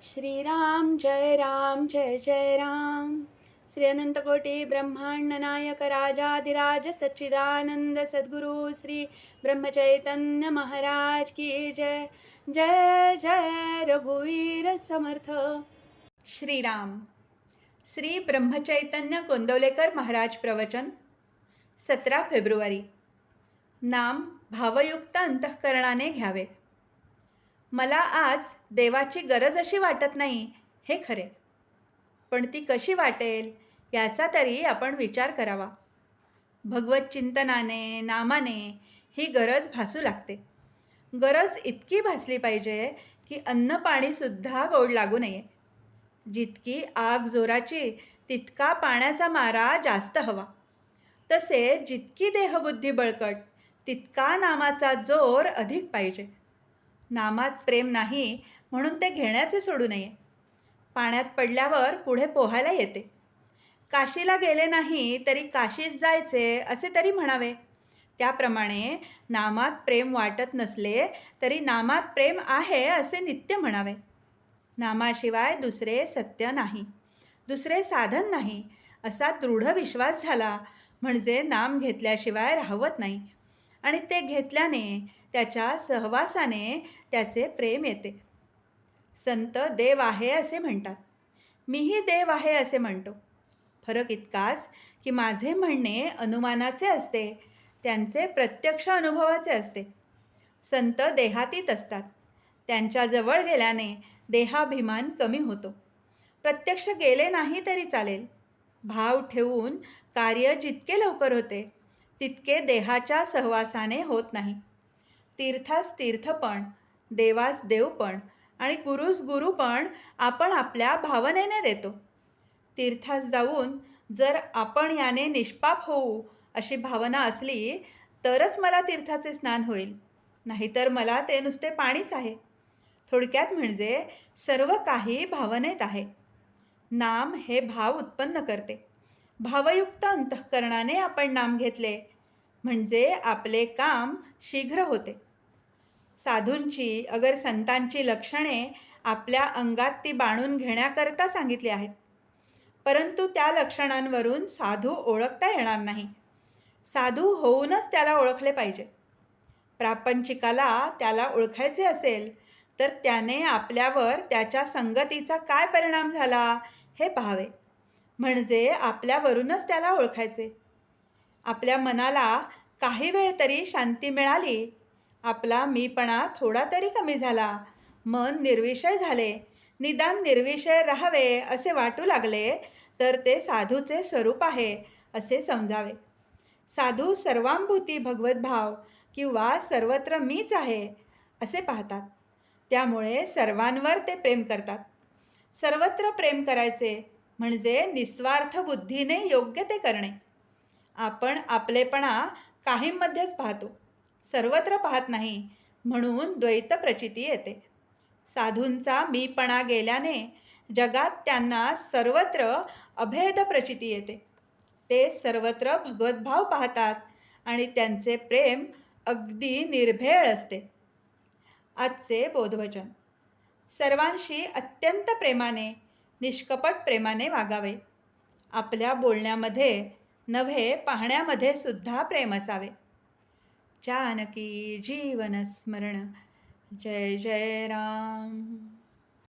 श्रीराम जय जय राम. श्री अनंतकोटी ब्रह्मांड नायक राजाधिराज सच्चिदानंद सद्गुरु श्री ब्रह्मचैतन्य महाराज की जय. जय जय रघुवीर समर्थ. श्रीराम. श्री ब्रह्मचैतन्य गोंदवलेकर महाराज प्रवचन 17 फेब्रुवारी. नाम भावयुक्त अंतःकरणाने घ्यावे. मला आज देवाची गरज अशी वाटत नाही हे खरे, पण ती कशी वाटेल याचा तरी आपण विचार करावा. भगवत चिंतनाने नामाने ही गरज भासू लागते. गरज इतकी भासली पाहिजे की अन्न पाणीसुद्धा गोड लागू नये. जितकी आग जोराची तितका पाण्याचा मारा जास्त हवा. तसे जितकी देहबुद्धी बळकट तितका नामाचा जोर अधिक पाहिजे. नामात प्रेम नाही म्हणून ते घेण्याचे सोडू नये. पाण्यात पडल्यावर पुढे पोहायला येते. काशीला गेले नाही तरी काशीत जायचे असे तरी म्हणावे. त्याप्रमाणे नामात प्रेम वाटत नसले तरी नामात प्रेम आहे असे नित्य म्हणावे. नामाशिवाय दुसरे सत्य नाही, दुसरे साधन नाही असा दृढ विश्वास झाला म्हणजे नाम घेतल्याशिवाय राहवत नाही, आणि ते घेतल्याने त्याच्या सहवासाने त्याचे प्रेम येते. संत देव आहे असे म्हणतात, मीही देव आहे असे म्हणतो. फरक इतकाच की माझे म्हणणे अनुमानाचे असते, त्यांचे प्रत्यक्ष अनुभवाचे असते. संत देहातीत असतात, त्यांच्याजवळ गेल्याने देहाभिमान कमी होतो. प्रत्यक्ष गेले नाही तरी चालेल. भाव ठेवून कार्य जितके लवकर होते तितके देहाच्या सहवासाने होत नाही. तीर्थास तीर्थपण, देवास देवपण आणि गुरुस गुरुपण आपण आपल्या भावनेने देतो. तीर्थास जाऊन जर आपण याने निष्पाप होऊ अशी भावना असली तरच मला तीर्थाचे स्नान होईल, नाहीतर मला ते नुसते पाणीच आहे. थोडक्यात म्हणजे सर्व काही भावनेत आहे. नाम हे भाव उत्पन्न करते. भावयुक्त अंतःकरणाने आपण नाम घेतले म्हणजे आपले काम शीघ्र होते. साधूंची अगर संतांची लक्षणे आपल्या अंगात ती बाणून घेण्याकरता सांगितली आहेत, परंतु त्या लक्षणांवरून साधू ओळखता येणार नाही. साधू होऊनच त्याला ओळखले पाहिजे. प्रापंचिकाला त्याला ओळखायचे असेल तर त्याने आपल्यावर त्याच्या संगतीचा काय परिणाम झाला हे पाहावे, म्हणजे आपल्यावरूनच त्याला ओळखायचे. आपल्या मनाला काही वेळ तरी शांती मिळाली, आपला मीपणा थोडा तरी कमी झाला, मन निर्विषय झाले, निदान निर्विषय राहावे असे वाटू लागले तर ते साधूचे स्वरूप आहे असे समजावे. साधू सर्वांभूती भगवद्भाव किंवा सर्वत्र मीच आहे असे पाहतात. त्यामुळे सर्वांवर ते प्रेम करतात. सर्वत्र प्रेम करायचे म्हणजे निस्वार्थ बुद्धीने योग्य ते करणे. आपण आपलेपणा काहींमध्येच पाहतो, सर्वत्र पाहत नाही, म्हणून द्वैत प्रचिती येते. साधूंचा मीपणा गेल्याने जगात त्यांना सर्वत्र अभेद प्रचिती येते. ते सर्वत्र भगवद्भाव पाहतात आणि त्यांचे प्रेम अगदी निर्भेळ असते. आजचे बोधवचन. सर्वांशी अत्यंत प्रेमाने, निष्कपट प्रेमाने वागावे. आपल्या बोलण्यामध्ये नव्हे पाहण्यामध्ये सुद्धा प्रेम असावे. जानकी जीवन स्मरण. जय जय राम.